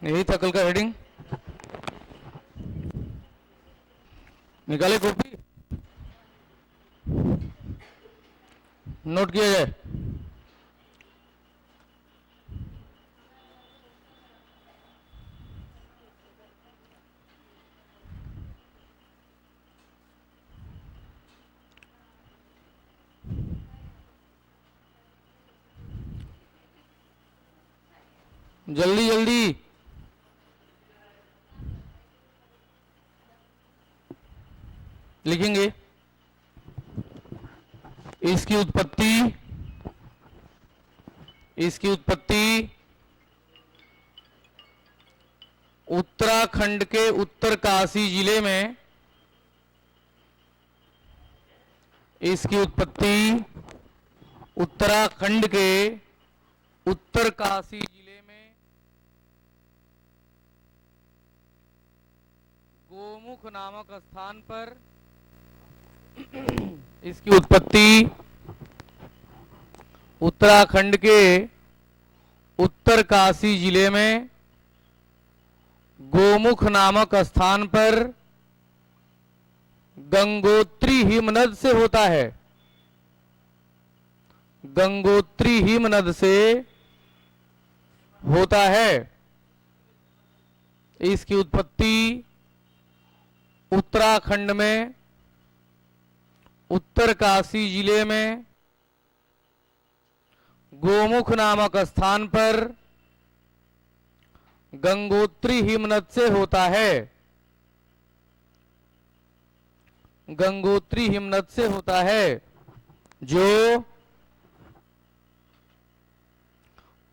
यही था कल का हेडिंग। निकाले कॉपी, नोट किया जाए। जल्दी जल्दी। लिखेंगे इसकी उत्पत्ति, इसकी उत्पत्ति उत्तराखंड के उत्तरकाशी जिले में, इसकी उत्पत्ति उत्तराखंड के उत्तरकाशी जिले में गोमुख नामक स्थान पर, इसकी उत्पत्ति उत्तराखंड के उत्तरकाशी जिले में गोमुख नामक स्थान पर गंगोत्री हिमनद से होता है। गंगोत्री हिमनद से होता है। इसकी उत्पत्ति उत्तराखंड में उत्तरकाशी जिले में गोमुख नामक स्थान पर गंगोत्री हिमनद से होता है। गंगोत्री हिमनद से होता है, जो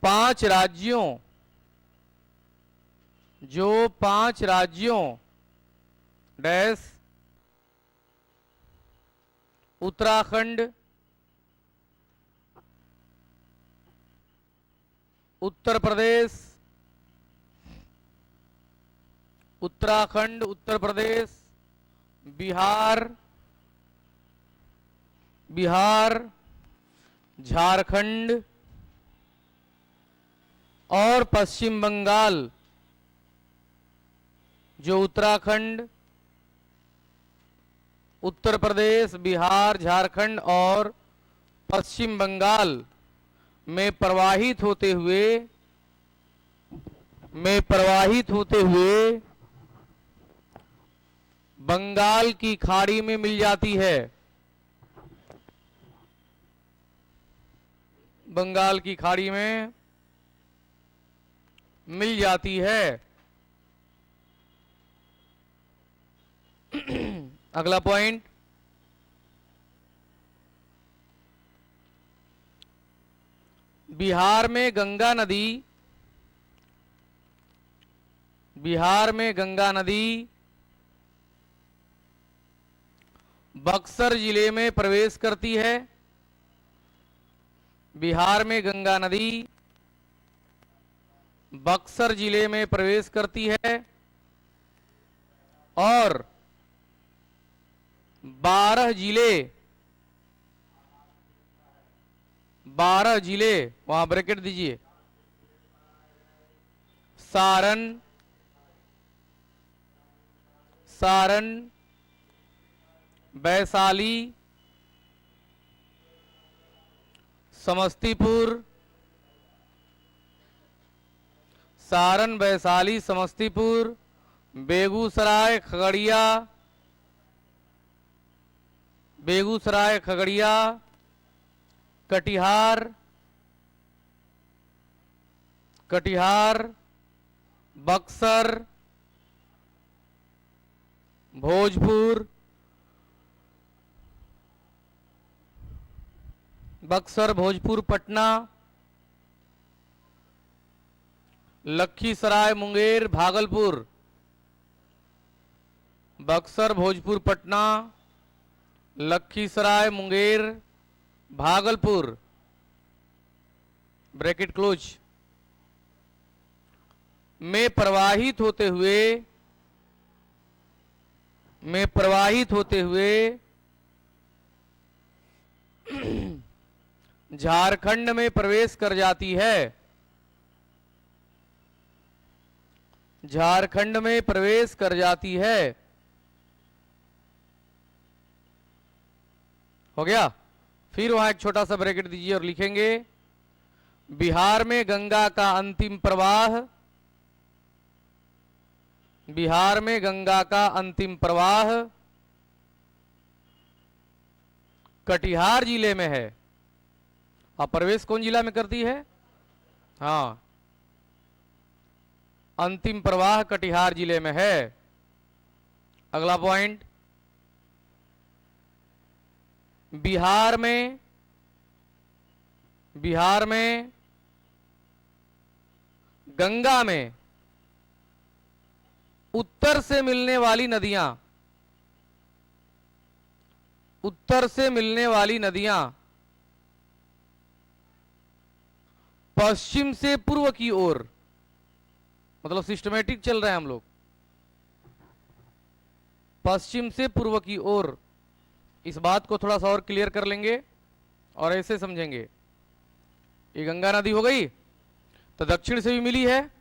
5 राज्यों, जो 5 राज्यों डैश उत्तराखंड, उत्तर प्रदेश, उत्तराखंड, उत्तर प्रदेश, बिहार, झारखंड और पश्चिम बंगाल, जो उत्तराखंड, उत्तर प्रदेश, बिहार, झारखंड और पश्चिम बंगाल में प्रवाहित होते हुए बंगाल की खाड़ी में मिल जाती है। बंगाल की खाड़ी में मिल जाती है। अगला पॉइंट, बिहार में गंगा नदी बक्सर जिले में प्रवेश करती है। बिहार में गंगा नदी बक्सर जिले में प्रवेश करती है और 12 जिले, वहां ब्रैकेट दीजिए, सारण, वैशाली, समस्तीपुर, सारण, वैशाली, समस्तीपुर, बेगूसराय, खगड़िया, कटिहार, बक्सर, भोजपुर, पटना, लखीसराय, मुंगेर, भागलपुर, बक्सर, भोजपुर, पटना, लखीसराय, मुंगेर, भागलपुर, ब्रैकेट क्लोज, में प्रवाहित होते हुए झारखंड में प्रवेश कर जाती है। झारखंड में प्रवेश कर जाती है। हो गया। फिर वहां एक छोटा सा ब्रैकेट दीजिए और लिखेंगे बिहार में गंगा का अंतिम प्रवाह, बिहार में गंगा का अंतिम प्रवाह कटिहार जिले में है। अब प्रवेश कौन जिला में करती है? हाँ, अंतिम प्रवाह कटिहार जिले में है। अगला पॉइंट, बिहार में गंगा में उत्तर से मिलने वाली नदियां, उत्तर से मिलने वाली नदियां पश्चिम से पूर्व की ओर, मतलब सिस्टमेटिक चल रहे हैं हम लोग, पश्चिम से पूर्व की ओर। इस बात को थोड़ा सा और क्लियर कर लेंगे और ऐसे समझेंगे। ये गंगा नदी हो गई, तो दक्षिण से भी मिली है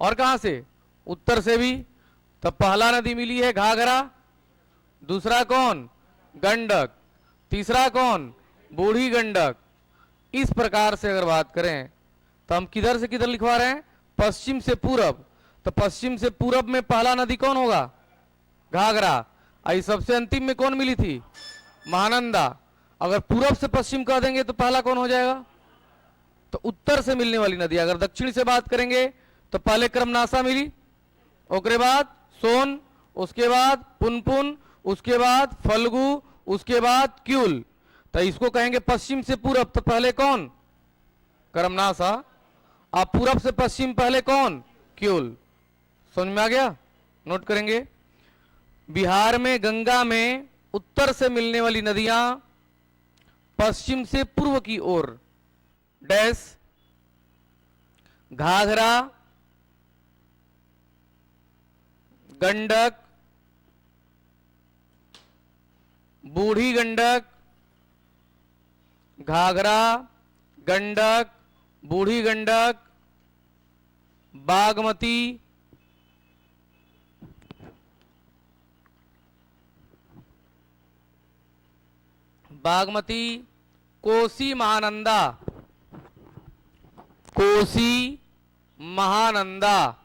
और कहां से? उत्तर से भी। तो पहला नदी मिली है घाघरा, दूसरा कौन? गंडक, तीसरा कौन? बूढ़ी गंडक। इस प्रकार से अगर बात करें तो हम किधर से किधर लिखवा रहे हैं? पश्चिम से पूरब। तो पश्चिम से पूरब में पहला नदी कौन होगा? घाघरा। आई सबसे अंतिम में कौन मिली थी? महानंदा। अगर पूरब से पश्चिम कह देंगे तो पहला कौन हो जाएगा? तो उत्तर से मिलने वाली नदी। अगर दक्षिण से बात करेंगे तो पहले क्रमनासा मिली, उसके बाद सोन, उसके बाद पुनपुन, उसके बाद फल्गु, उसके बाद क्यूल। तो इसको कहेंगे पश्चिम से पूरब। तो पहले कौन? क्रमनासा। अब पूरब से पश्चिम पहले कौन? क्यूल। समझ में आ गया? नोट करेंगे। बिहार में गंगा में उत्तर से मिलने वाली नदियां पश्चिम से पूर्व की ओर डैश घाघरा, गंडक, बूढ़ी गंडक, घाघरा, गंडक, बूढ़ी गंडक, बागमती, बागमती, कोसी महानंदा, कोसी महानंदा।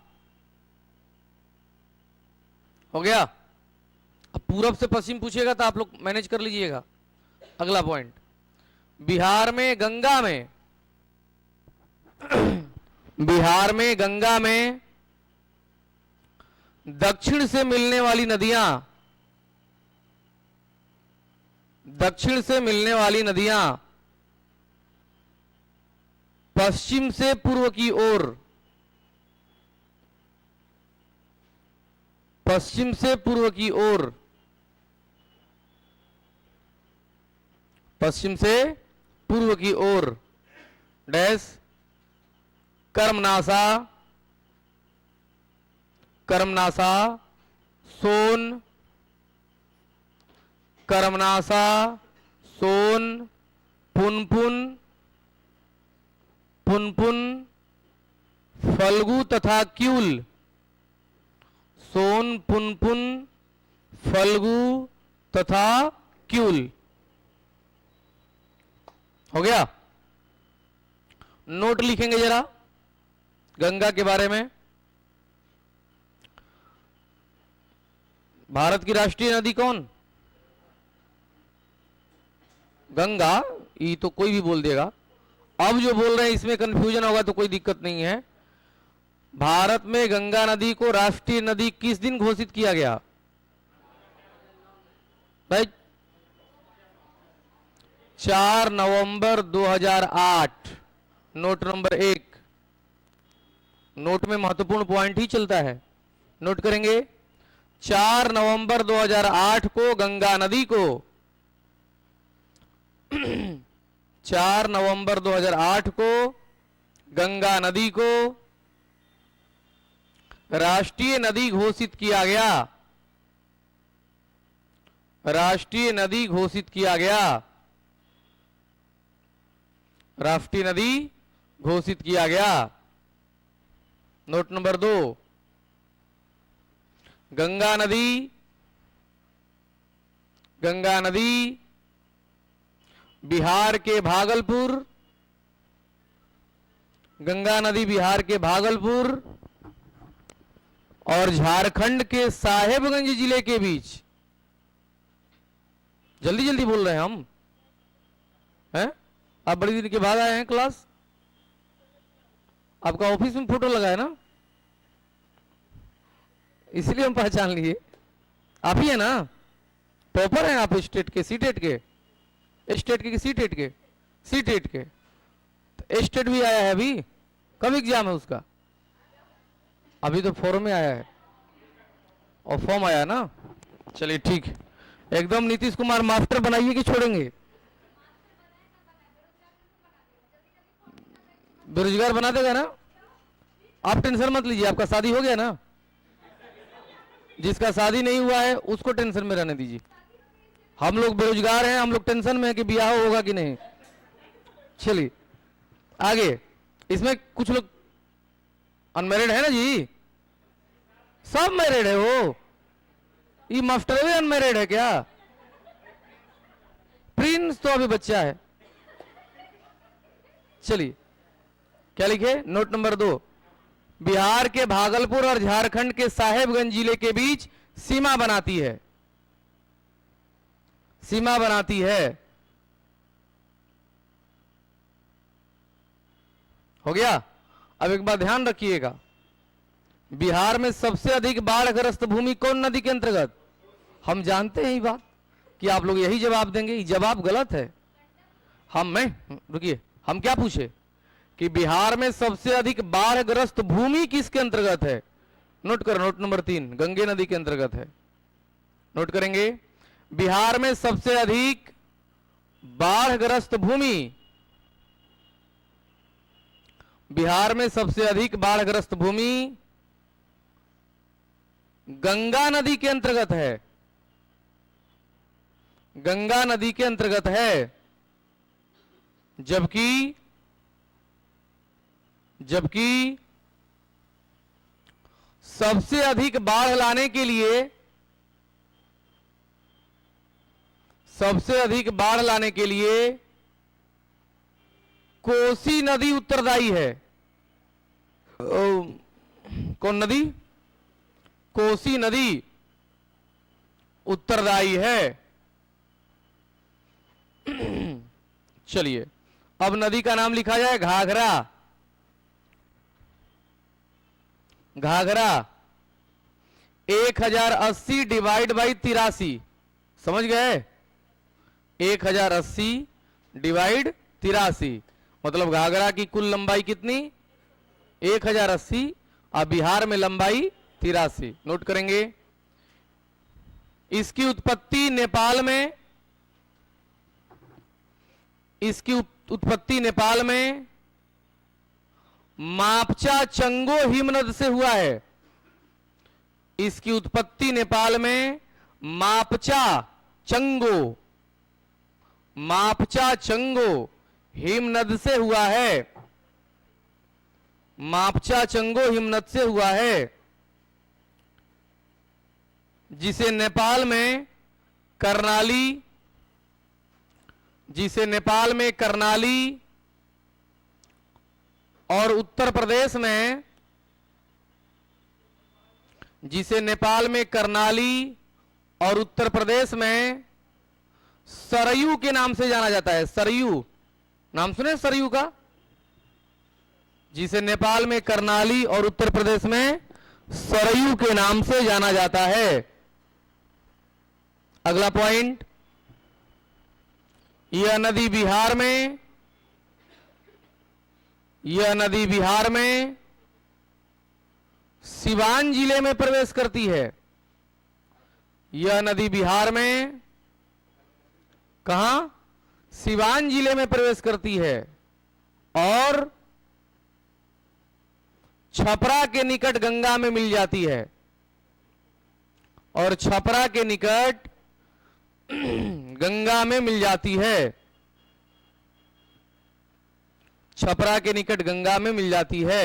हो गया। अब पूरब से पश्चिम पूछेगा तो आप लोग मैनेज कर लीजिएगा। अगला पॉइंट, बिहार में गंगा में बिहार में गंगा में दक्षिण से मिलने वाली नदियां, दक्षिण से मिलने वाली नदियां पश्चिम से पूर्व की ओर, पश्चिम से पूर्व की ओर, पश्चिम से पूर्व की ओर डैश कर्मनासा, कर्मनासा, सोन, कर्मनासा, सोन, पुनपुन, पुनपुन, फल्गु तथा क्यूल, सोन, पुनपुन, फल्गु तथा क्यूल। हो गया। नोट लिखेंगे जरा गंगा के बारे में। भारत की राष्ट्रीय नदी कौन? गंगा। ये तो कोई भी बोल देगा। अब जो बोल रहे हैं इसमें कंफ्यूजन होगा तो कोई दिक्कत नहीं है। भारत में गंगा नदी को राष्ट्रीय नदी किस दिन घोषित किया गया भाई? 4 नवंबर 2008। Note number 1। नोट में महत्वपूर्ण पॉइंट ही चलता है, नोट करेंगे। 4 नवंबर 2008 को गंगा नदी को 4 नवंबर 2008 को गंगा नदी को राष्ट्रीय नदी घोषित किया गया, राष्ट्रीय नदी घोषित किया गया, राष्ट्रीय नदी घोषित किया गया। नोट नंबर 2, गंगा नदी, गंगा नदी बिहार के भागलपुर, गंगा नदी बिहार के भागलपुर और झारखंड के साहेबगंज जिले के बीच। जल्दी जल्दी बोल रहे हैं हम, हैं? आप बड़ी दिन के बाद आए हैं क्लास, आपका ऑफिस में फोटो लगा है ना, इसलिए हम पहचान लिए। आप ही है ना, टॉपर हैं आप स्टेट के, सीटेट के, स्टेट के सीटेट के, सीटेट के। तो स्टेट भी आया है अभी, कब एग्जाम है उसका? अभी तो फॉर्म में आया है और फॉर्म आया ना। चलिए ठीक है, एकदम नीतीश कुमार मास्टर बनाइए कि छोड़ेंगे? बेरोजगार बना देगा ना। आप टेंशन मत लीजिए, आपका शादी हो गया ना, जिसका शादी नहीं हुआ है उसको टेंशन में रहने दीजिए। हम लोग बेरोजगार हैं, हम लोग टेंशन में है कि ब्याह होगा कि नहीं। चलिए आगे, इसमें कुछ लोग अनमैरिड है ना जी, सब मैरिड है वो, ये मास्टर भी अनमैरिड है क्या? प्रिंस तो अभी बच्चा है। चलिए क्या लिखे, नोट नंबर 2, बिहार के भागलपुर और झारखंड के साहेबगंज जिले के बीच सीमा बनाती है, सीमा बनाती है। हो गया। अब एक बात ध्यान रखिएगा, बिहार में सबसे अधिक बाढ़ग्रस्त भूमि कौन नदी के अंतर्गत? हम जानते हैं ये बात कि आप लोग यही जवाब देंगे, ये जवाब गलत है। रुकिए, हम क्या पूछे कि बिहार में सबसे अधिक बाढ़ग्रस्त भूमि किसके अंतर्गत है? नोट करो, नोट नंबर 3, गंगे नदी के अंतर्गत है। नोट करेंगे, बिहार में सबसे अधिक बाढ़ग्रस्त भूमि, बिहार में सबसे अधिक बाढ़ग्रस्त भूमि गंगा नदी के अंतर्गत है, गंगा नदी के अंतर्गत है। जबकि सबसे अधिक बाढ़ लाने के लिए, सबसे अधिक बाढ़ लाने के लिए कोसी नदी उत्तरदायी है। कौन नदी? कोसी नदी उत्तरदायी है। चलिए अब नदी का नाम लिखा जाए घाघरा। घाघरा 1080 डिवाइड बाई 83, समझ गए? 1080 डिवाइड 83 मतलब घाघरा की कुल लंबाई कितनी? 1080 और बिहार में लंबाई 83। नोट करेंगे, इसकी उत्पत्ति नेपाल में, इसकी उत्पत्ति नेपाल में मापचा चंगो हिमनद से हुआ है। इसकी उत्पत्ति नेपाल में मापचा चंगो, मापचा चंगो हिमनद से हुआ है, मापचा चंगो हिमनद से हुआ है, जिसे नेपाल में करनाली, जिसे नेपाल में करनाली और उत्तर प्रदेश में, जिसे नेपाल में करनाली और उत्तर प्रदेश में सरयू के नाम से जाना जाता है। सरयू नाम सुने सरयू का? जिसे नेपाल में करनाली और उत्तर प्रदेश में सरयू के नाम से जाना जाता है। अगला पॉइंट, यह नदी बिहार में, यह नदी बिहार में सिवान जिले में प्रवेश करती है। यह नदी बिहार में कहां? सिवान जिले में प्रवेश करती है और छपरा के निकट गंगा में मिल जाती है, और छपरा के निकट गंगा में मिल जाती है, छपरा के निकट गंगा में मिल जाती है।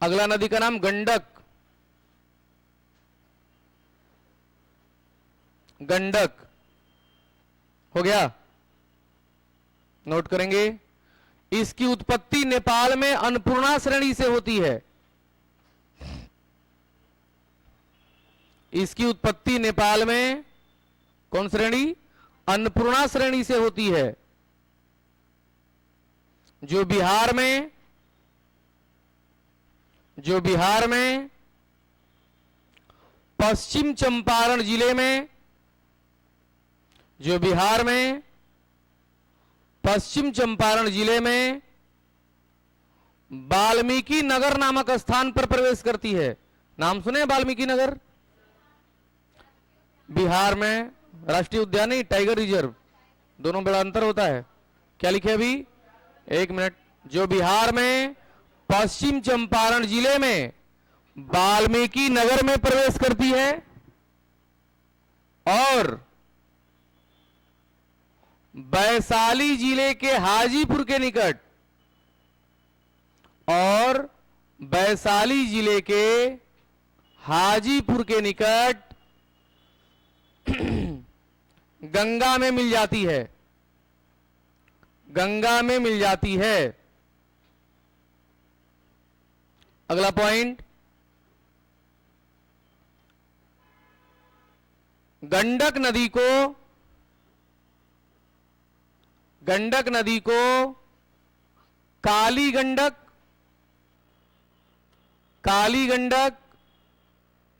अगला नदी का नाम गंडक। गंडक। हो गया, नोट करेंगे। इसकी उत्पत्ति नेपाल में अन्नपूर्णा श्रेणी से होती है। इसकी उत्पत्ति नेपाल में कौन श्रेणी? अन्नपूर्णा श्रेणी से होती है। जो बिहार में पश्चिम चंपारण जिले में, जो बिहार में पश्चिम चंपारण जिले में वाल्मीकि नगर नामक स्थान पर प्रवेश करती है। नाम सुने वाल्मीकि नगर? बिहार में राष्ट्रीय उद्यान नहीं, टाइगर रिजर्व, दोनों बड़ा अंतर होता है। क्या लिखे अभी? एक मिनट। जो बिहार में पश्चिम चंपारण जिले में वाल्मीकि नगर में प्रवेश करती है और वैशाली जिले के हाजीपुर के निकट, और वैशाली जिले के हाजीपुर के निकट गंगा में मिल जाती है। गंगा में मिल जाती है। अगला पॉइंट, गंडक नदी को काली गंडक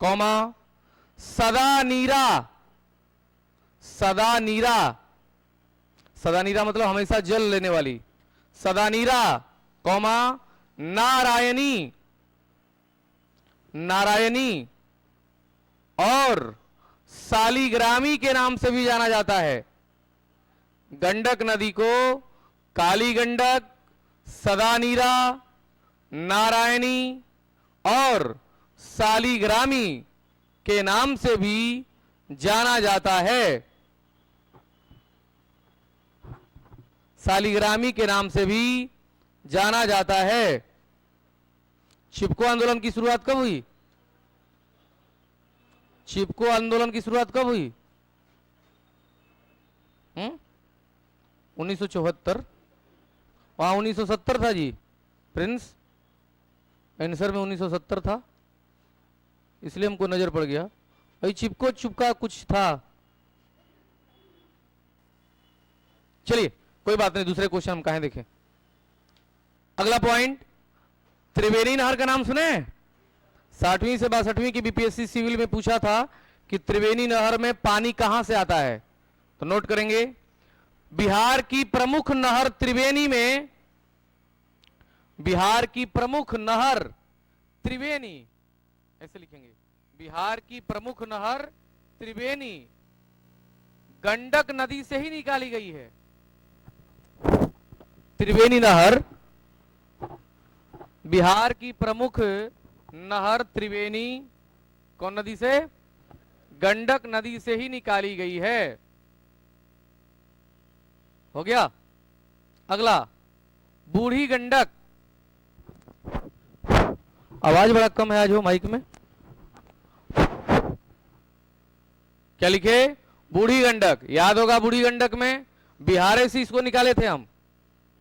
कौमा सदा नीरा मतलब हमेशा जल लेने वाली, सदा नीरा कौमा नारायणी और सालीग्रामी के नाम से भी जाना जाता है। गंडक नदी को काली गंडक, सदा नीरा, नारायणी और सालीग्रामी के नाम से भी जाना जाता है। सालीग्रामी के नाम से भी जाना जाता है। चिपको आंदोलन की शुरुआत कब हुई? चिपको आंदोलन की शुरुआत कब हुई? 1974। वहां 1970 था जी प्रिंस, आंसर में 1970 था, इसलिए हमको नजर पड़ गया। भाई चिपको चुपका कुछ था। चलिए कोई बात नहीं, दूसरे क्वेश्चन हम कहां देखें। अगला पॉइंट, त्रिवेणी नहर का नाम सुने? 60वीं से 62वीं की बीपीएससी सिविल में पूछा था कि त्रिवेणी नहर में पानी कहां से आता है, तो नोट करेंगे। बिहार की प्रमुख नहर त्रिवेणी में, बिहार की प्रमुख नहर त्रिवेणी, ऐसे लिखेंगे, बिहार की प्रमुख नहर त्रिवेणी गंडक नदी से ही निकाली गई है। त्रिवेणी नहर, बिहार की प्रमुख नहर त्रिवेणी कौन नदी से? गंडक नदी से ही निकाली गई है। हो गया। अगला, बूढ़ी गंडक। आवाज बड़ा कम है आज हो माइक में। क्या लिखे? बूढ़ी गंडक। याद होगा बूढ़ी गंडक में बिहार से इसको निकाले थे हम,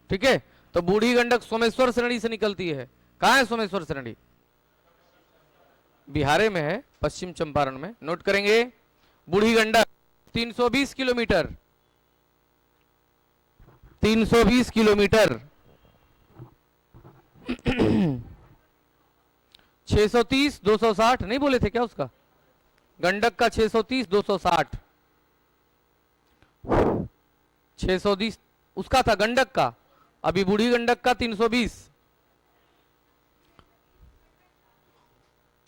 ठीक है। तो बूढ़ी गंडक सोमेश्वर श्रेणी से निकलती है। कहां है सोमेश्वर श्रेणी? बिहार में है, पश्चिम चंपारण में। नोट करेंगे, बूढ़ी गंडक 320 किलोमीटर, 320 किलोमीटर 630 260 नहीं बोले थे क्या उसका? गंडक का 630 260 620 उसका था गंडक का। अभी बूढ़ी गंडक का 320।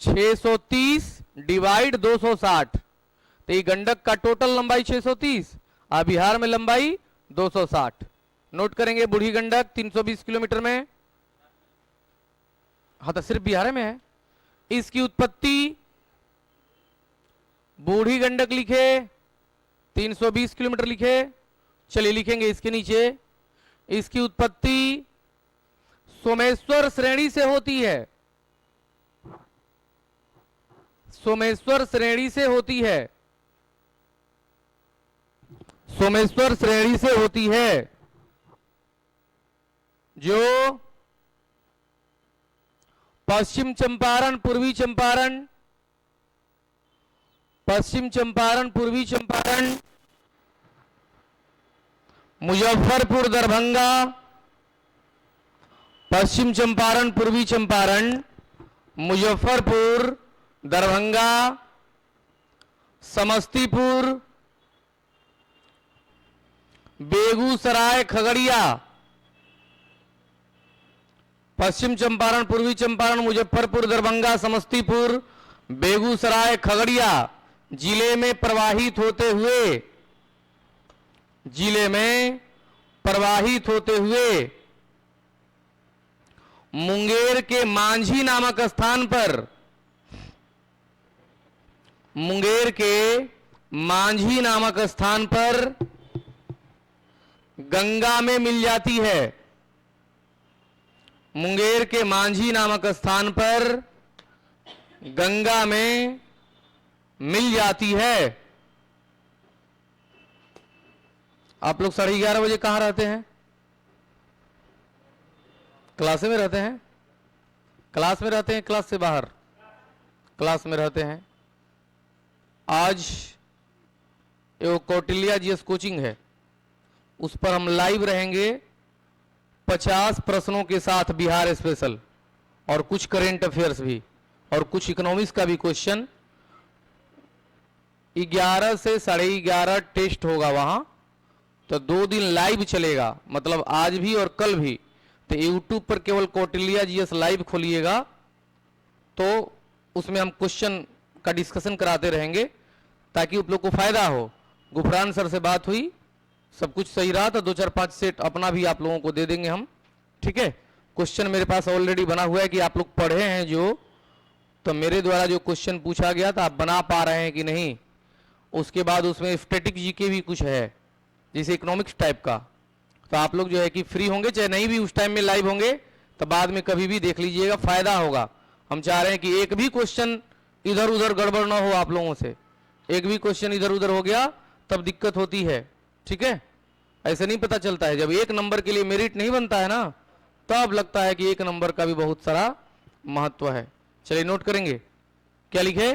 630 डिवाइड 260, तो ये गंडक का टोटल लंबाई 630 और बिहार में लंबाई 260। नोट करेंगे, बूढ़ी गंडक 320 किलोमीटर में, हाँ तो सिर्फ बिहार में है। इसकी उत्पत्ति, बूढ़ी गंडक लिखे, 320 किलोमीटर लिखे। चलिए लिखेंगे इसके नीचे, इसकी उत्पत्ति सोमेश्वर श्रेणी से होती है। सोमेश्वर श्रेणी से होती है। सोमेश्वर श्रेणी से होती है, जो पश्चिम चंपारण, पूर्वी चंपारण, पश्चिम चंपारण, पूर्वी चंपारण, मुजफ्फरपुर, दरभंगा, पश्चिम चंपारण, पूर्वी चंपारण, मुजफ्फरपुर, दरभंगा, समस्तीपुर, बेगूसराय, खगड़िया, पश्चिम चंपारण, पूर्वी चंपारण, मुजफ्फरपुर, दरभंगा, समस्तीपुर, बेगूसराय, खगड़िया जिले में प्रवाहित होते हुए, जिले में प्रवाहित होते हुए मुंगेर के मांझी नामक स्थान पर, मुंगेर के मांझी नामक स्थान पर गंगा में मिल जाती है, मुंगेर के मांझी नामक स्थान पर गंगा में मिल जाती है। आप लोग 11:30 बजे कहां रहते हैं? क्लास में रहते हैं? क्लास में रहते हैं, क्लास से बाहर? क्लास में रहते हैं। आज ये कौटिल्य जीएस कोचिंग है, उस पर हम लाइव रहेंगे 50 प्रश्नों के साथ, बिहार स्पेशल, और कुछ करेंट अफेयर्स भी, और कुछ इकोनॉमिक्स का भी क्वेश्चन। 11 से 11:30 टेस्ट होगा वहां, तो 2 दिन लाइव चलेगा, मतलब आज भी और कल भी। तो यूट्यूब पर केवल कौटिल्य जीएस लाइव खोलिएगा, तो उसमें हम क्वेश्चन का डिस्कशन कराते रहेंगे, ताकि आप लोग को फायदा हो। गुफरान सर से बात हुई, सब कुछ सही रहा, तो 2-4-5 सेट अपना भी आप लोगों को दे देंगे हम, ठीक है। क्वेश्चन मेरे पास ऑलरेडी बना हुआ है कि आप लोग पढ़े हैं जो, तो मेरे द्वारा जो क्वेश्चन पूछा गया था आप बना पा रहे हैं कि नहीं। उसके बाद उसमें स्टैटिक जीके भी कुछ है, जैसे इकोनॉमिक्स टाइप का। तो आप लोग जो है कि फ्री होंगे, चाहे नहीं भी उस टाइम में लाइव होंगे, तो बाद में कभी भी देख लीजिएगा, फायदा होगा। हम चाह रहे हैं कि एक भी क्वेश्चन इधर उधर गड़बड़ ना हो आप लोगों से। एक भी क्वेश्चन इधर उधर हो गया तब दिक्कत होती है, ठीक है। ऐसे नहीं पता चलता है, जब 1 नंबर के लिए मेरिट नहीं बनता है ना, तब लगता है कि 1 नंबर का भी बहुत सारा महत्व है। चलिए नोट करेंगे, क्या लिखे?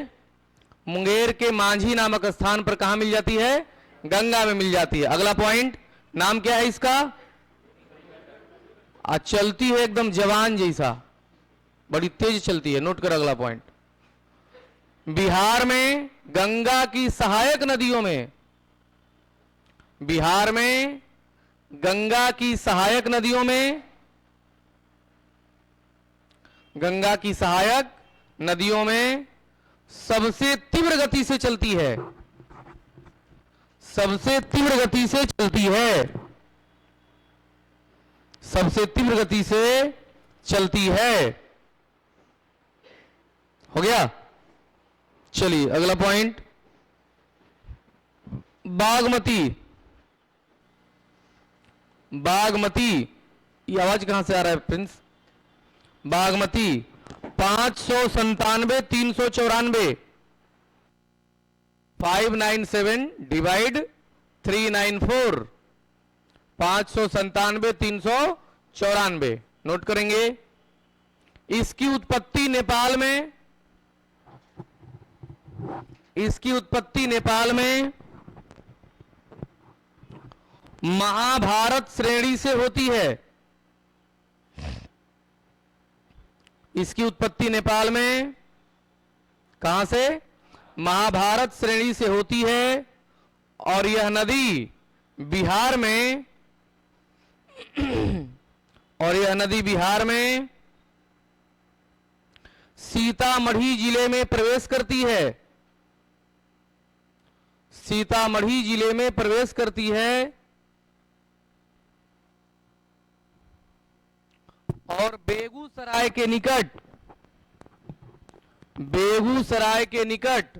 मुंगेर के मांझी नामक स्थान पर कहां मिल जाती है? गंगा में मिल जाती है। अगला पॉइंट, नाम क्या है इसका? चलती है एकदम जवान जैसा, बड़ी तेज चलती है। नोट कर अगला पॉइंट, बिहार में गंगा की सहायक नदियों में, बिहार में गंगा की सहायक नदियों में, गंगा की सहायक नदियों में सबसे तीव्र गति से चलती है, सबसे तीव्र गति से चलती है, सबसे तीव्र गति से चलती है। हो गया? चलिए अगला पॉइंट, बागमती, बागमती, ये आवाज कहां से आ रहा है प्रिंस? बागमती 597 394, 597 डिवाइड 394, 597 394। नोट करेंगे। इसकी उत्पत्ति नेपाल में, इसकी उत्पत्ति नेपाल में महाभारत श्रेणी से होती है। इसकी उत्पत्ति नेपाल में कहां से? महाभारत श्रेणी से होती है, और यह नदी बिहार में और यह नदी बिहार में सीतामढ़ी जिले में प्रवेश करती है, सीतामढ़ी जिले में प्रवेश करती है, और बेगूसराय के निकट, बेगूसराय के निकट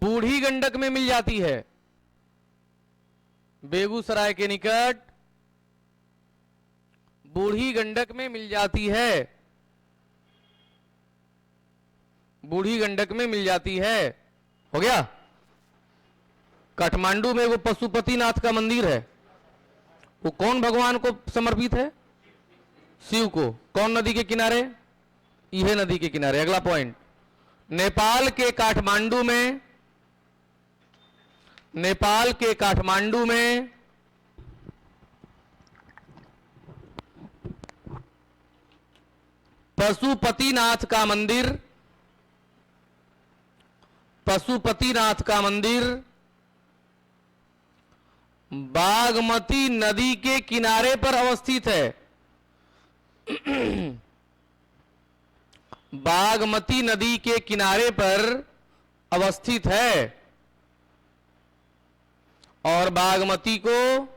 बूढ़ी गंडक में मिल जाती है। बेगूसराय के निकट बूढ़ी गंडक में मिल जाती है, बूढ़ी गंडक में मिल जाती है। हो गया? काठमांडू में वो पशुपतिनाथ का मंदिर है, वो कौन भगवान को समर्पित है? शिव को। कौन नदी के किनारे? यह नदी के किनारे। अगला पॉइंट, नेपाल के काठमांडू में, नेपाल के काठमांडू में पशुपतिनाथ का मंदिर, पशुपतिनाथ का मंदिर बागमती नदी के किनारे पर अवस्थित है। बागमती नदी के किनारे पर अवस्थित है और बागमती को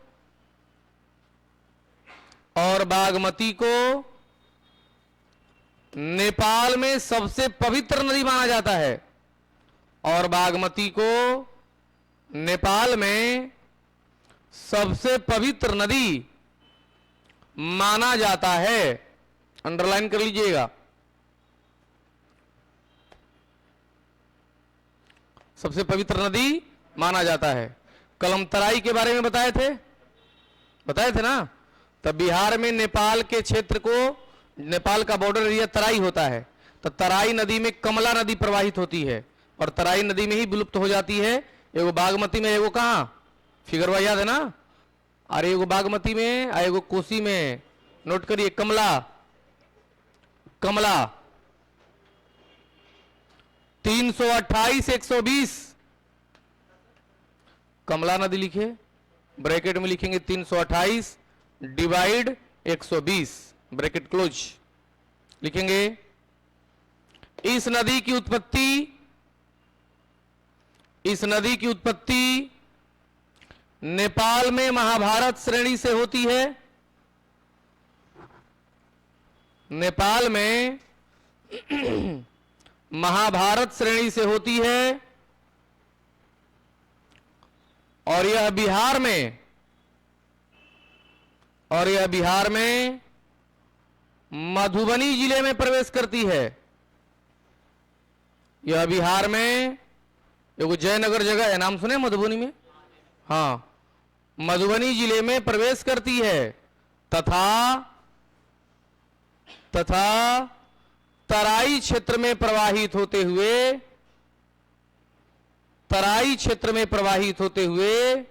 नेपाल में सबसे पवित्र नदी माना जाता है और बागमती को नेपाल में सबसे पवित्र नदी माना जाता है। अंडरलाइन कर लीजिएगा, सबसे पवित्र नदी माना जाता है। कल हम तराई के बारे में बताए थे ना। तब बिहार में नेपाल के क्षेत्र को, नेपाल का बॉर्डर एरिया तराई होता है, तो तराई नदी में कमला नदी प्रवाहित होती है और तराई नदी में ही विलुप्त हो जाती है। एगो बागमती में, एगो कहां, फिगरवा याद है ना? अरे एगो बागमती में, एगो कोसी में। नोट करिए, कमला, कमला 328 120 कमला नदी लिखे, ब्रैकेट में लिखेंगे 328 डिवाइड 120, ब्रैकेट क्लोज लिखेंगे। इस नदी की उत्पत्ति नेपाल में महाभारत श्रेणी से होती है। नेपाल में महाभारत श्रेणी से होती है और यह बिहार में मधुबनी जिले में प्रवेश करती है। यह बिहार में एगो जयनगर जगह है, नाम सुने मधुबनी में? हाँ, मधुबनी जिले में प्रवेश करती है तथा तराई क्षेत्र में प्रवाहित होते हुए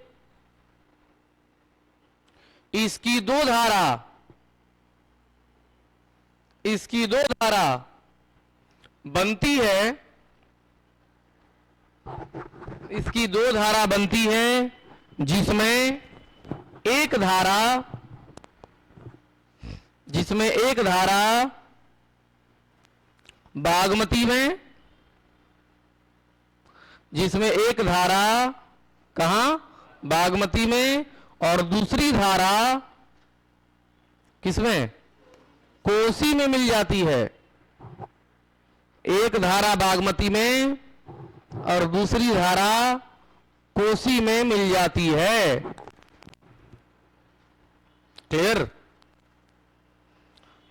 इसकी दो धारा बनती है। इसकी दो धारा बनती है जिसमें एक धारा बागमती में, जिसमें एक धारा कहां, बागमती में, और दूसरी धारा किसमें, कोसी में मिल जाती है। एक धारा बागमती में और दूसरी धारा कोसी में मिल जाती है। क्लियर?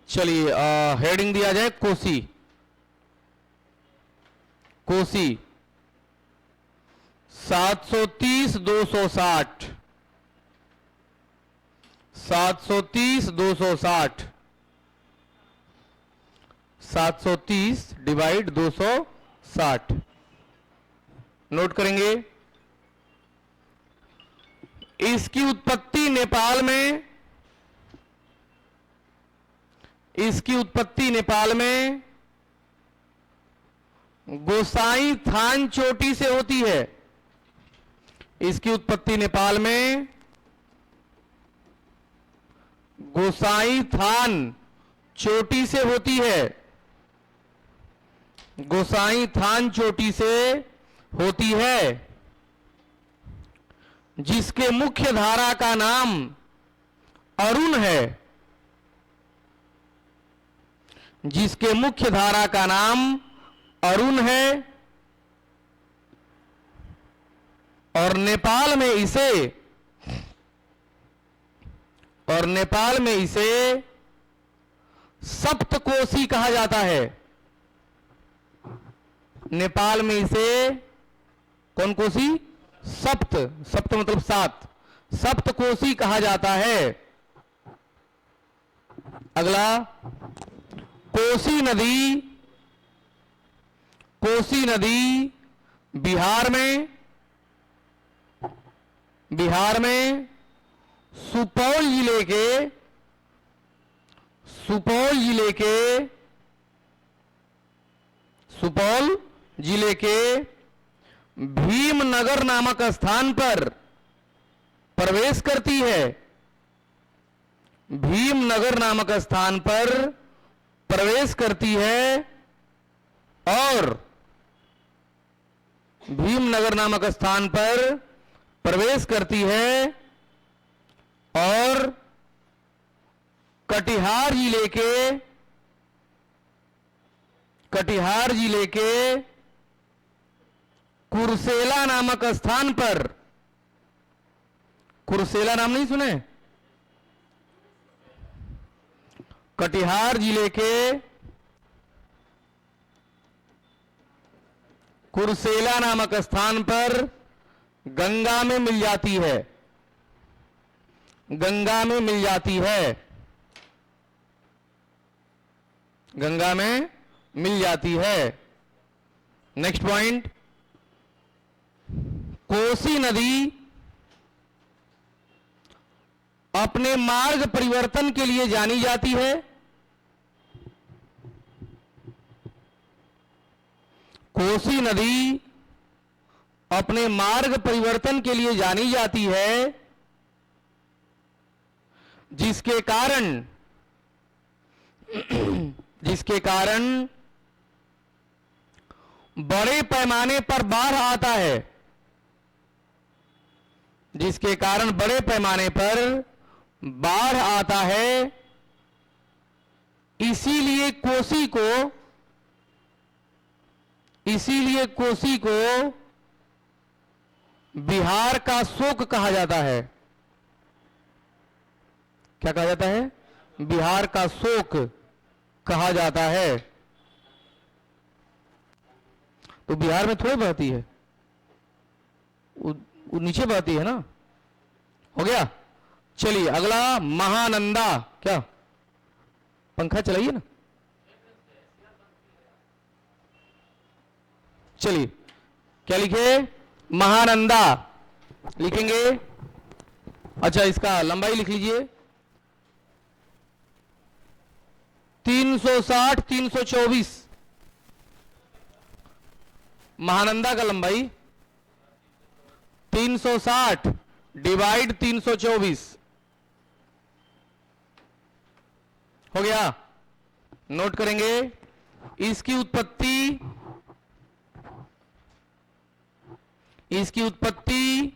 चलिए हेडिंग दिया जाए कोसी। कोसी 730 260, 730 260, 730 डिवाइड 260 नोट करेंगे। इसकी उत्पत्ति नेपाल में गोसाई थान चोटी से होती है। इसकी उत्पत्ति नेपाल में गोसाई थान चोटी से होती है। गोसाई थान चोटी से होती है, जिसके मुख्य धारा का नाम अरुण है। जिसके मुख्य धारा का नाम अरुण है और नेपाल में इसे सप्तकोशी कहा जाता है। नेपाल में इसे कौन कोशी? सप्त, सप्त मतलब सात, सप्तकोशी कहा जाता है। अगला, कोसी नदी, कोसी नदी बिहार में, बिहार में सुपौल जिले के, सुपौल जिले के, सुपौल जिले के भीमनगर नामक स्थान पर प्रवेश करती है। भीमनगर नामक स्थान पर प्रवेश करती है और भीमनगर नामक स्थान पर प्रवेश करती है और कटिहार जिले के, कटिहार जिले के कुर्सेला नामक स्थान पर, कुर्सेला नाम नहीं सुने? कटिहार जिले के कुर्सेला नामक स्थान पर गंगा में मिल जाती है, गंगा में मिल जाती है, गंगा में मिल जाती है। नेक्स्ट पॉइंट, कोसी नदी अपने मार्ग परिवर्तन के लिए जानी जाती है। कोसी नदी अपने मार्ग परिवर्तन के लिए जानी जाती है, जिसके कारण, जिसके कारण बड़े पैमाने पर बाढ़ आता है, जिसके कारण बड़े पैमाने पर बाढ़ आता है। इसीलिए कोसी को, इसीलिए कोसी को बिहार का शोक कहा जाता है। क्या कहा जाता है? बिहार का शोक कहा जाता है। तो बिहार में थोड़ी बहती है, वो नीचे बहती है ना। हो गया? चलिए अगला, महानंदा। क्या पंखा चलाइए ना। चलिए क्या लिखे? महानंदा लिखेंगे। अच्छा, इसका लंबाई लिख लीजिए, 360 324। महानंदा का लंबाई 360 डिवाइड 324 हो गया। नोट करेंगे। इसकी उत्पत्ति, इसकी उत्पत्ति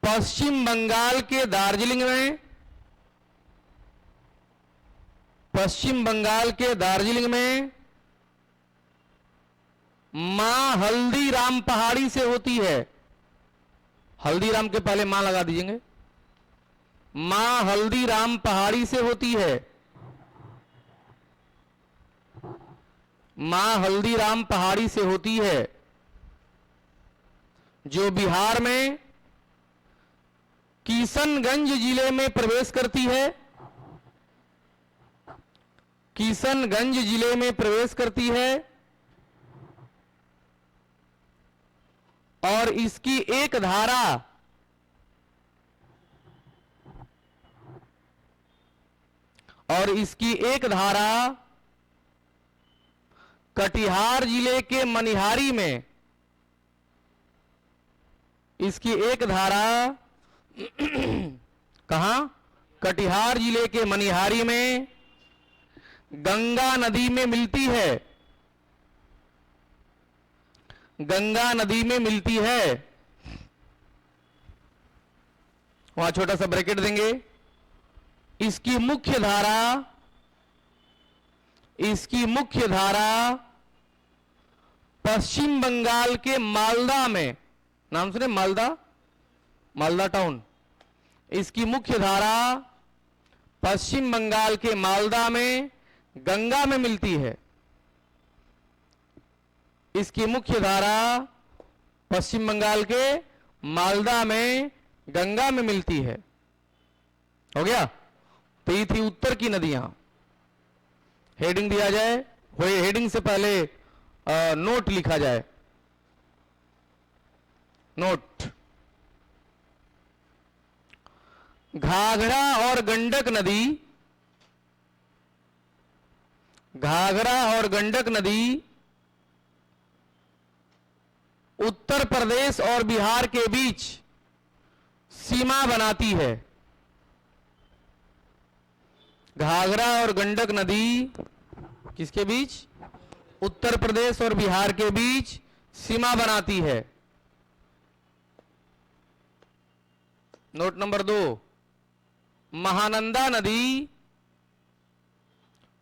पश्चिम बंगाल के दार्जिलिंग में, पश्चिम बंगाल के दार्जिलिंग में मां हल्दीराम पहाड़ी से होती है। हल्दीराम के पहले मां लगा दीजिएंगे। मां हल्दीराम पहाड़ी से होती है। मां हल्दीराम पहाड़ी से होती है, जो बिहार में किशनगंज जिले में प्रवेश करती है। किशनगंज जिले में प्रवेश करती है और इसकी एक धारा कटिहार जिले के मनिहारी में, इसकी एक धारा कहां? कटिहार जिले के मनिहारी में गंगा नदी में मिलती है। गंगा नदी में मिलती है। वहां छोटा सा ब्रैकेट देंगे। इसकी मुख्य धारा, इसकी मुख्य धारा पश्चिम बंगाल के मालदा में, नाम सुने? मालदा, मालदा टाउन। इसकी मुख्य धारा पश्चिम बंगाल के मालदा में गंगा में मिलती है। इसकी मुख्य धारा पश्चिम बंगाल के मालदा में गंगा में मिलती है। हो गया। तो ये थी उत्तर की नदियां। हेडिंग दिया जाए, हेडिंग से पहले नोट लिखा जाए। नोट, घाघरा और गंडक नदी, घाघरा और गंडक नदी उत्तर प्रदेश और बिहार के बीच सीमा बनाती है। घाघरा और गंडक नदी किसके बीच? उत्तर प्रदेश और बिहार के बीच सीमा बनाती है। नोट नंबर 2, महानंदा नदी,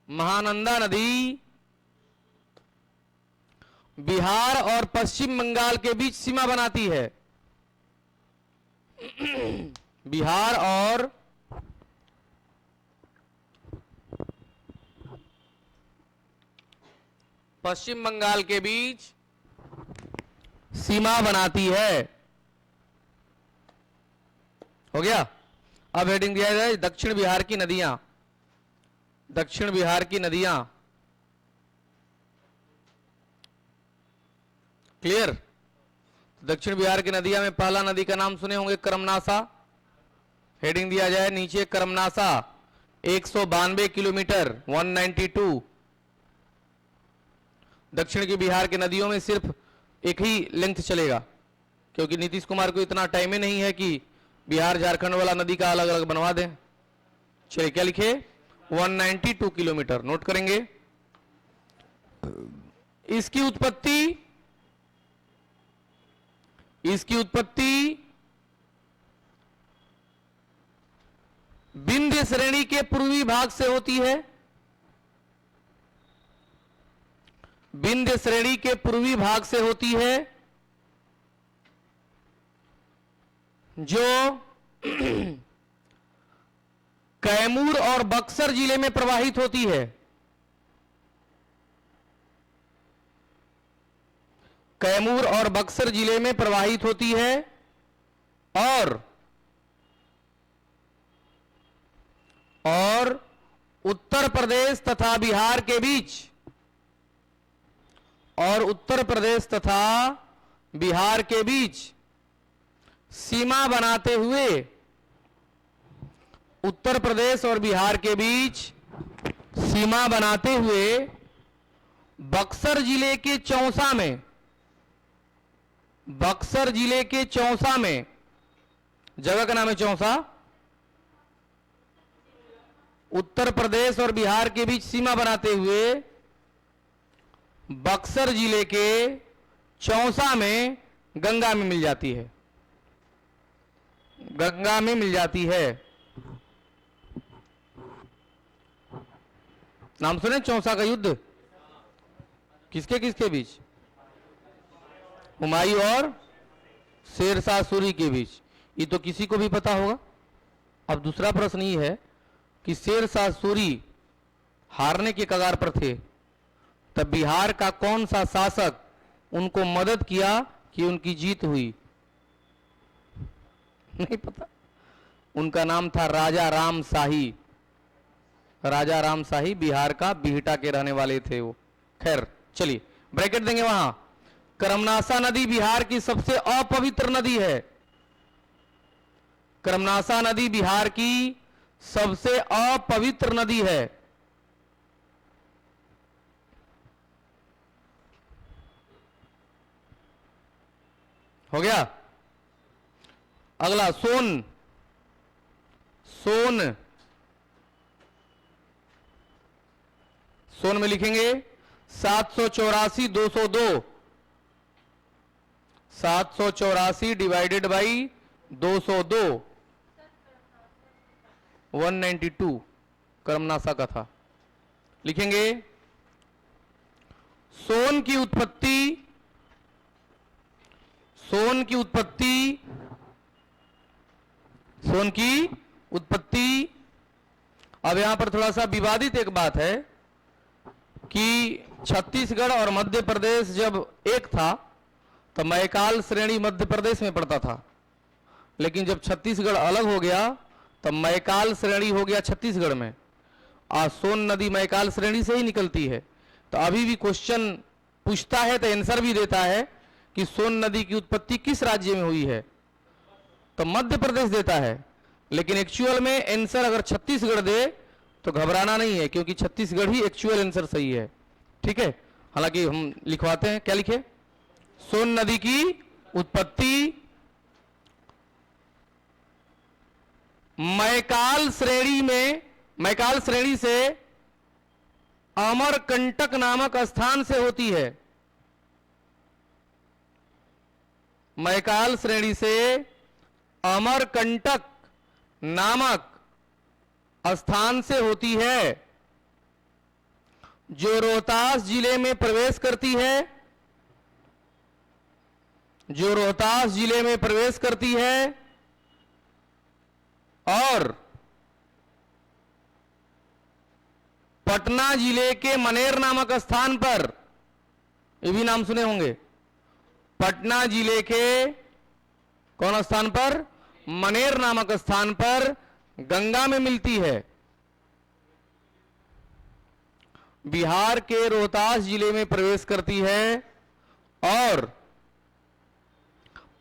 महानंदा नदी बिहार और पश्चिम बंगाल के बीच सीमा बनाती है। बिहार और पश्चिम बंगाल के बीच सीमा बनाती है। हो गया। अब हेडिंग दिया जाए दक्षिण बिहार की नदियां। दक्षिण बिहार की नदियां। क्लियर? दक्षिण बिहार की नदियां में पहला नदी का नाम सुने होंगे करमनासा। हेडिंग दिया जाए नीचे करमनासा 192 किलोमीटर 192। दक्षिण की बिहार की नदियों में सिर्फ एक ही लेंथ चलेगा, क्योंकि नीतीश कुमार को इतना टाइम ही नहीं है कि बिहार झारखंड वाला नदी का अलग अलग बनवा दें। चलिए क्या लिखे? 192 किलोमीटर। नोट करेंगे। इसकी उत्पत्ति विंध्य श्रेणी के पूर्वी भाग से होती है। विंध्य श्रेणी के पूर्वी भाग से होती है, जो कैमूर और बक्सर जिले में प्रवाहित होती है। कैमूर और बक्सर जिले में प्रवाहित होती है और उत्तर प्रदेश तथा बिहार के बीच सीमा बनाते हुए उत्तर प्रदेश और बिहार के बीच सीमा बनाते हुए बक्सर जिले के चौसा में, जगह का नाम है चौसा, उत्तर प्रदेश और बिहार के बीच सीमा बनाते हुए बक्सर जिले के चौसा में गंगा में मिल जाती है। गंगा में मिल जाती है। नाम सुने चौसा का युद्ध? किसके किसके बीच? हुमायूं और शेरशाह सूरी के बीच। ये तो किसी को भी पता होगा। अब दूसरा प्रश्न ये है कि शेरशाह सूरी हारने के कगार पर थे, तब बिहार का कौन सा शासक उनको मदद किया कि उनकी जीत हुई? नहीं पता। उनका नाम था राजा राम शाही। राजा राम शाही बिहार का बिहटा के रहने वाले थे वो। खैर चलिए ब्रैकेट देंगे वहां। करमनासा नदी बिहार की सबसे अपवित्र नदी है। करमनासा नदी बिहार की सबसे अपवित्र नदी है। हो गया। अगला सोन। सोन में लिखेंगे 784/202। 784 डिवाइडेड बाई 202 192 करमनासा का था। लिखेंगे सोन की उत्पत्ति। अब यहां पर थोड़ा सा विवादित एक बात है कि छत्तीसगढ़ और मध्य प्रदेश जब एक था तो मैकाल श्रेणी मध्य प्रदेश में पड़ता था, लेकिन जब छत्तीसगढ़ अलग हो गया तो मैकाल श्रेणी हो गया छत्तीसगढ़ में, और सोन नदी मैकाल श्रेणी से ही निकलती है। तो अभी भी क्वेश्चन पूछता है तो आंसर भी देता है कि सोन नदी की उत्पत्ति किस राज्य में हुई है, तो मध्य प्रदेश देता है, लेकिन एक्चुअल में आंसर अगर छत्तीसगढ़ दे तो घबराना नहीं है, क्योंकि छत्तीसगढ़ ही एक्चुअल आंसर सही है। ठीक है, हालांकि हम लिखवाते हैं, क्या लिखे, सोन नदी की उत्पत्ति मैकाल श्रेणी से अमरकंटक नामक स्थान से होती है। मैकाल श्रेणी से अमरकंटक नामक स्थान से होती है, जो रोहतास जिले में प्रवेश करती है, जो रोहतास जिले में प्रवेश करती है और पटना जिले के मनेर नामक स्थान पर, ये भी नाम सुने होंगे, पटना जिले के कौन स्थान पर, मनेर नामक स्थान पर गंगा में मिलती है। बिहार के रोहतास जिले में प्रवेश करती है और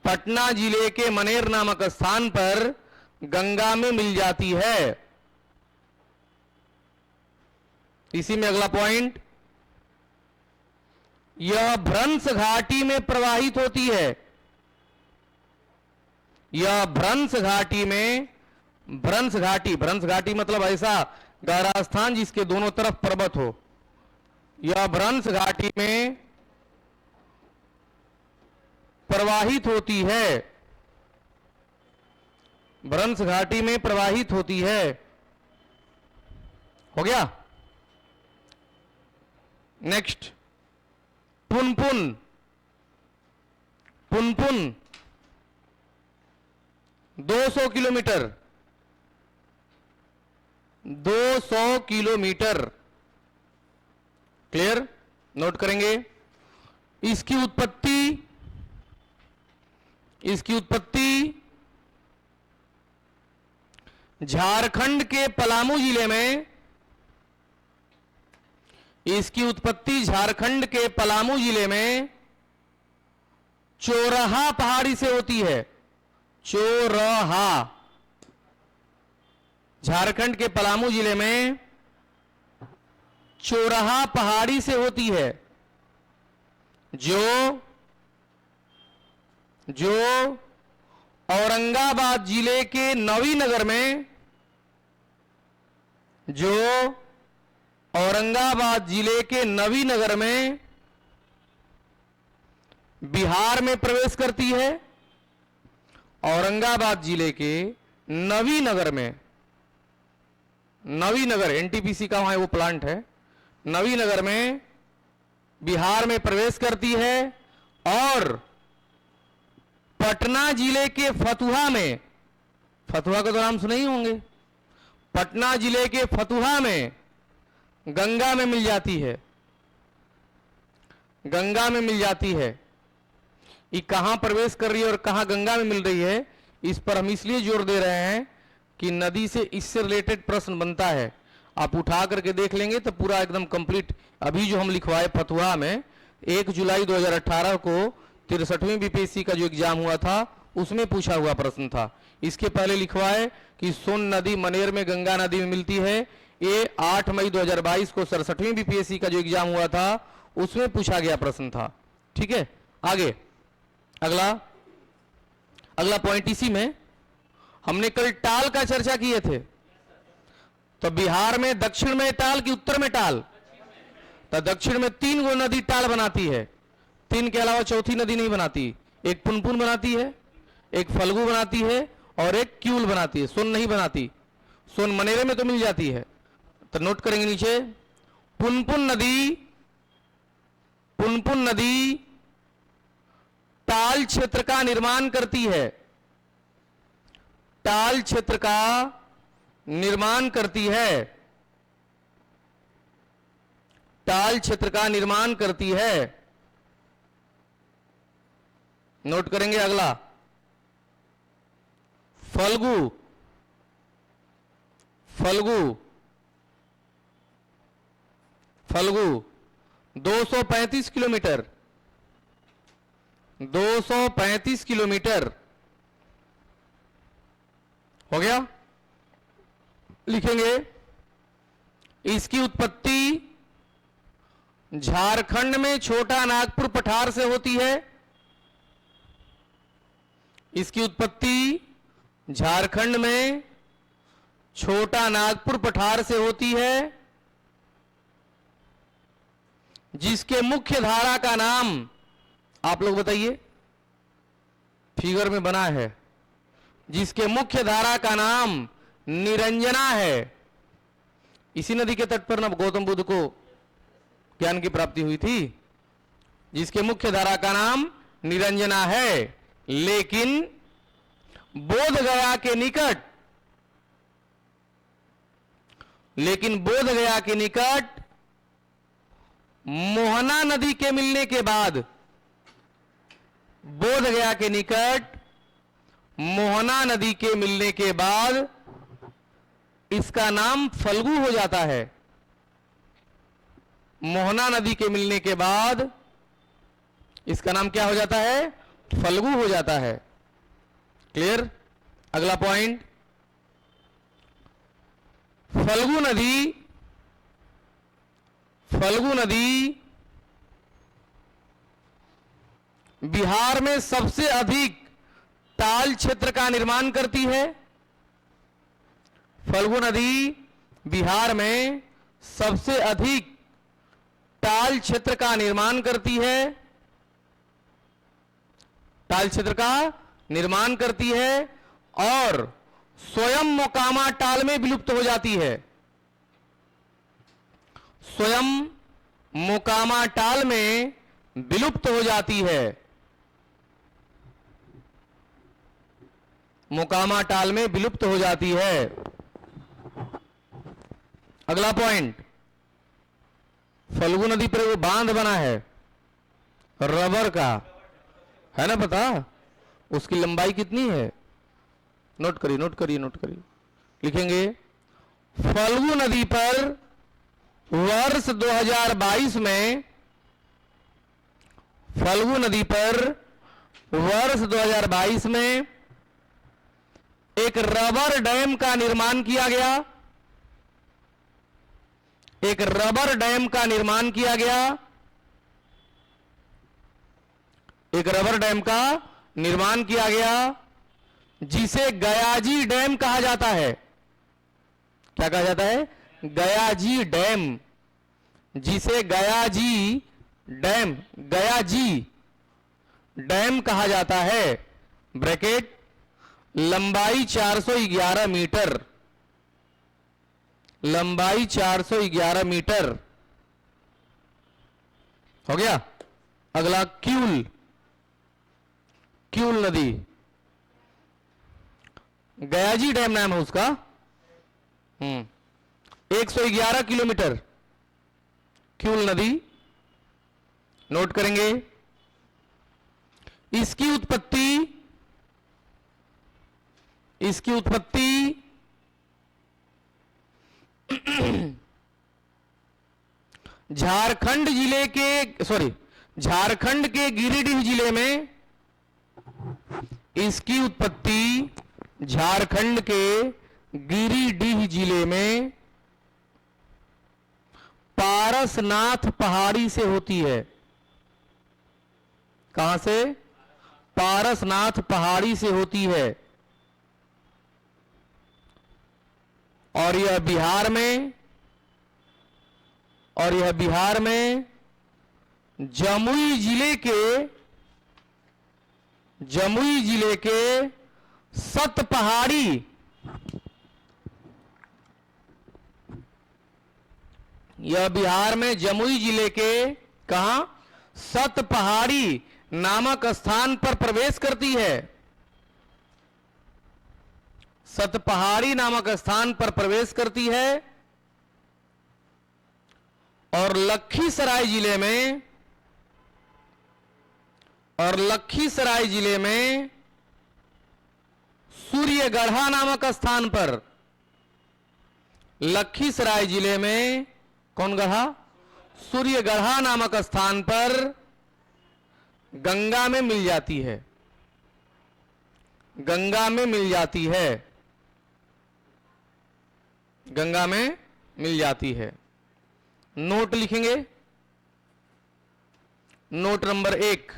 पटना जिले के मनेर नामक स्थान पर गंगा में मिल जाती है। इसी में अगला पॉइंट, यह भ्रंश घाटी में प्रवाहित होती है। यह भ्रंश घाटी में, भ्रंश घाटी मतलब ऐसा गहरा स्थान जिसके दोनों तरफ पर्वत हो। यह भ्रंश घाटी में प्रवाहित होती है, भ्रंश घाटी में प्रवाहित होती है। हो गया। Next, Punpun 200 kilometre, 200 kilometre, clear, note करेंगे। इसकी उत्पत्ति झारखंड के पलामू जिले में, इसकी उत्पत्ति झारखंड के पलामू जिले में चोरहा पहाड़ी से होती है। चोरहा, झारखंड के पलामू जिले में चोरहा पहाड़ी से होती है, जो औरंगाबाद जिले के नवीनगर में, जो औरंगाबाद जिले के नवीनगर में बिहार में प्रवेश करती है। औरंगाबाद जिले के नवीनगर में, नवीनगर एनटीपीसी का वहां वो प्लांट है, नवीनगर में बिहार में प्रवेश करती है और पटना जिले के फतुहा में, फतुहा का तो नाम सुने ही होंगे, पटना जिले के फतुहा में गंगा में मिल जाती है, गंगा में मिल जाती है। ये कहां प्रवेश कर रही है और कहां गंगा में मिल रही है, इस पर हम इसलिए जोर दे रहे हैं कि नदी से इससे रिलेटेड प्रश्न बनता है। आप उठा करके देख लेंगे तो पूरा एकदम कंप्लीट। अभी जो हम लिखवाए फतुहा में 1 जुलाई 2018 को 63वीं बीपीएससी का जो एग्जाम हुआ था उसमें पूछा हुआ प्रश्न था। इसके पहले लिखवाए कि सोन नदी मनेर में गंगा नदी में मिलती है, ये 8 मई 2022 को 67वीं बीपीएससी का जो एग्जाम हुआ था उसमें पूछा गया प्रश्न था। ठीक है, आगे अगला पॉइंट, इसी में हमने कल टाल का चर्चा किए थे। तो बिहार में दक्षिण में टाल कि उत्तर में टाल, तो दक्षिण में 3 गो नदी टाल बनाती है, 3 के अलावा चौथी नदी नहीं बनाती। एक पुनपुन बनाती है, एक फल्गु बनाती है और एक क्यूल बनाती है। सोन नहीं बनाती, सोन मनेरे में तो मिल जाती है। तो नोट करेंगे नीचे, पुनपुन नदी टाल क्षेत्र का निर्माण करती है, टाल क्षेत्र का निर्माण करती है, टाल क्षेत्र का निर्माण करती है। नोट करेंगे अगला, फल्गु। फल्गु, फल्गु 235 किलोमीटर, 235 किलोमीटर हो गया। लिखेंगे इसकी उत्पत्ति झारखंड में छोटा नागपुर पठार से होती है। इसकी उत्पत्ति झारखंड में छोटा नागपुर पठार से होती है, जिसके मुख्य धारा का नाम आप लोग बताइए, फिगर में बना है, जिसके मुख्य धारा का नाम निरंजना है। इसी नदी के तट पर ना गौतम बुद्ध को ज्ञान की प्राप्ति हुई थी, जिसके मुख्य धारा का नाम निरंजना है। लेकिन बोध गया के निकट, लेकिन बोध गया के निकट मोहना नदी के मिलने के बाद, बोध गया के निकट मोहना नदी के मिलने के बाद इसका नाम फल्गु हो जाता है। मोहना नदी के मिलने के बाद इसका नाम क्या हो जाता है? फल्गु हो जाता है। क्लियर? अगला पॉइंट, फल्गु नदी, फल्गु नदी बिहार में सबसे अधिक ताल क्षेत्र का निर्माण करती है। फल्गु नदी बिहार में सबसे अधिक ताल क्षेत्र का निर्माण करती है, ताल क्षेत्र का निर्माण करती है और स्वयं मोकामा ताल में विलुप्त हो जाती है। स्वयं मोकामा ताल में विलुप्त हो जाती है। मोकामा ताल में विलुप्त हो जाती है। अगला पॉइंट, फल्गु नदी पर वो बांध बना है रबर का, है ना पता? उसकी लंबाई कितनी है? नोट करिए, नोट करिए, नोट करिए। लिखेंगे फल्गु नदी पर वर्ष 2022 में, फल्गु नदी पर वर्ष 2022 में एक रबर डैम का निर्माण किया गया। एक रबर डैम का निर्माण किया गया। एक रबर डैम का निर्माण किया गया, जिसे गयाजी डैम कहा जाता है। क्या कहा जाता है? गयाजी डैम, जिसे गयाजी डैम, गयाजी डैम कहा जाता है। ब्रैकेट, लंबाई 411 मीटर, लंबाई 411 मीटर हो गया। अगला क्यूल, क्यूल नदी, गयाजी डैम नाम है उसका। 111 किलोमीटर क्यूल नदी। नोट करेंगे इसकी उत्पत्ति, इसकी उत्पत्ति झारखंड जिले के, सॉरी, झारखंड के गिरिडीह जिले में, इसकी उत्पत्ति झारखंड के गिरिडीह जिले में पारसनाथ पहाड़ी से होती है। कहां से? पारसनाथ पहाड़ी से होती है। और यह बिहार में, और यह बिहार में जमुई जिले के, जमुई जिले के सतपहाड़ी, यह बिहार में जमुई जिले के कहां? सतपहाड़ी नामक स्थान पर प्रवेश करती है। सतपहाड़ी नामक स्थान पर प्रवेश करती है और लखीसराय जिले में, और लखीसराय जिले में सूर्यगढ़ा नामक स्थान पर, लखीसराय जिले में कौन गढ़ा? सूर्यगढ़ा नामक स्थान पर गंगा में मिल जाती है, गंगा में मिल जाती है, गंगा में मिल जाती है। नोट लिखेंगे। नोट नंबर 1,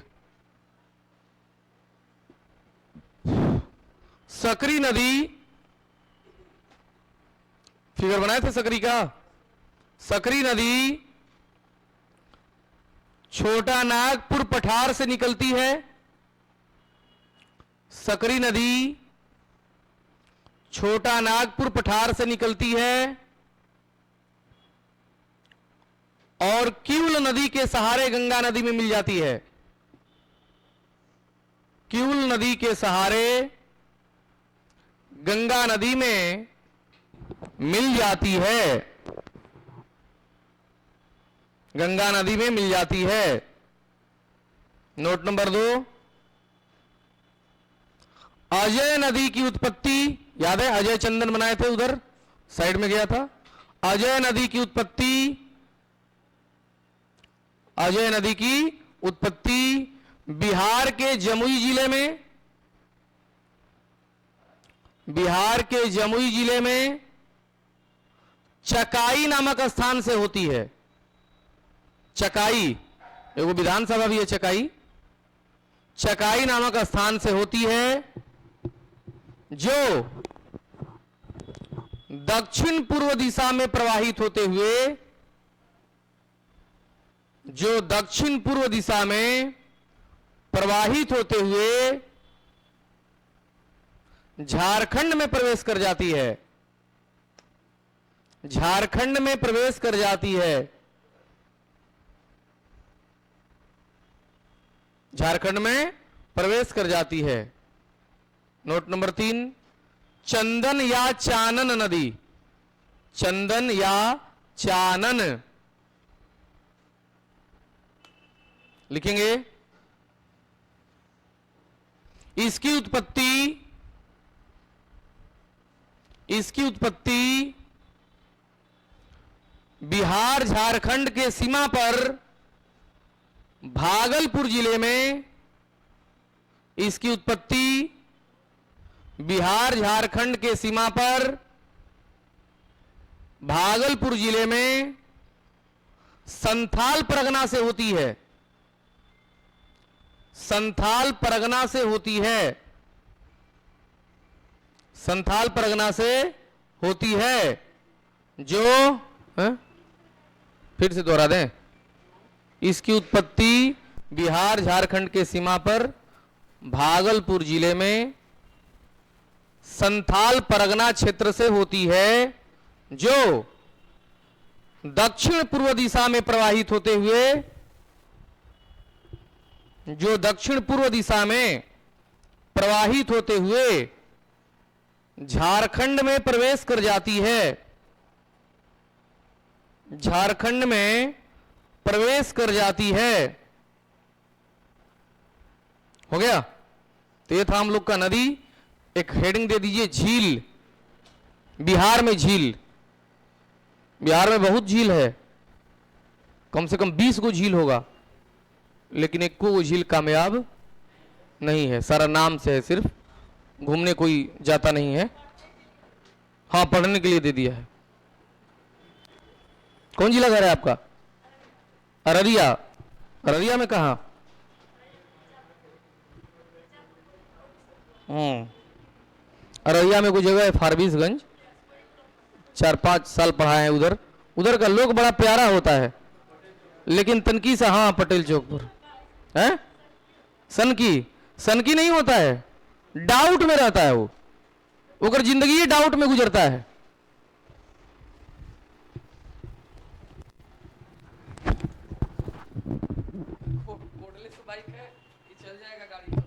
सकरी नदी, फिगर बनाए थे सकरी का। सकरी नदी छोटा नागपुर पठार से निकलती है। सकरी नदी छोटा नागपुर पठार से निकलती है और किउल नदी के सहारे गंगा नदी में मिल जाती है। किउल नदी के सहारे गंगा नदी में मिल जाती है, गंगा नदी में मिल जाती है। नोट नंबर 2, अजय नदी की उत्पत्ति, याद है अजय चंदन बनाए थे, उधर साइड में गया था। अजय नदी की उत्पत्ति, अजय नदी की उत्पत्ति बिहार के जमुई जिले में, बिहार के जमुई जिले में चकाई नामक स्थान से होती है। चकाई, एगो विधानसभा भी है चकाई, चकाई नामक स्थान से होती है, जो दक्षिण पूर्व दिशा में प्रवाहित होते हुए, जो दक्षिण पूर्व दिशा में प्रवाहित होते हुए झारखंड में प्रवेश कर जाती है, झारखंड में प्रवेश कर जाती है, झारखंड में प्रवेश कर जाती है। नोट नंबर 3, चंदन या चानन नदी, चंदन या चानन लिखेंगे। इसकी उत्पत्ति, इसकी उत्पत्ति बिहार झारखंड के सीमा पर भागलपुर जिले में, इसकी उत्पत्ति बिहार झारखंड के सीमा पर भागलपुर जिले में संथाल परगना से होती है, संथाल परगना से होती है, संथाल परगना से होती है, जो फिर से दोहरा दें, इसकी उत्पत्ति बिहार झारखंड के सीमा पर भागलपुर जिले में संथाल परगना क्षेत्र से होती है, जो दक्षिण पूर्व दिशा में प्रवाहित होते हुए, जो दक्षिण पूर्व दिशा में प्रवाहित होते हुए झारखंड में प्रवेश कर जाती है, झारखंड में प्रवेश कर जाती है। हो गया? तो ये था हम लोग का नदी। एक हेडिंग दे दीजिए, झील। बिहार में झील, बिहार में बहुत झील है, कम से कम 20 गो झील होगा, लेकिन एक को झील कामयाब नहीं है, सारा नाम से है, सिर्फ घूमने कोई जाता नहीं है। हाँ, पढ़ने के लिए दे दिया है। कौन जिला घर है आपका? अररिया। अररिया में कहा? अररिया में कोई जगह है फारबिसगंज, 4-5 साल पढ़ा है उधर। उधर का लोग बड़ा प्यारा होता है, लेकिन तनकी सा, हाँ पटेल चौक पर है, सनकी नहीं होता है, डाउट में रहता है वो, ओकर जिंदगी डाउट में गुजरता है। कोडलेस बाइक है, ये चल जाएगा गाड़ी।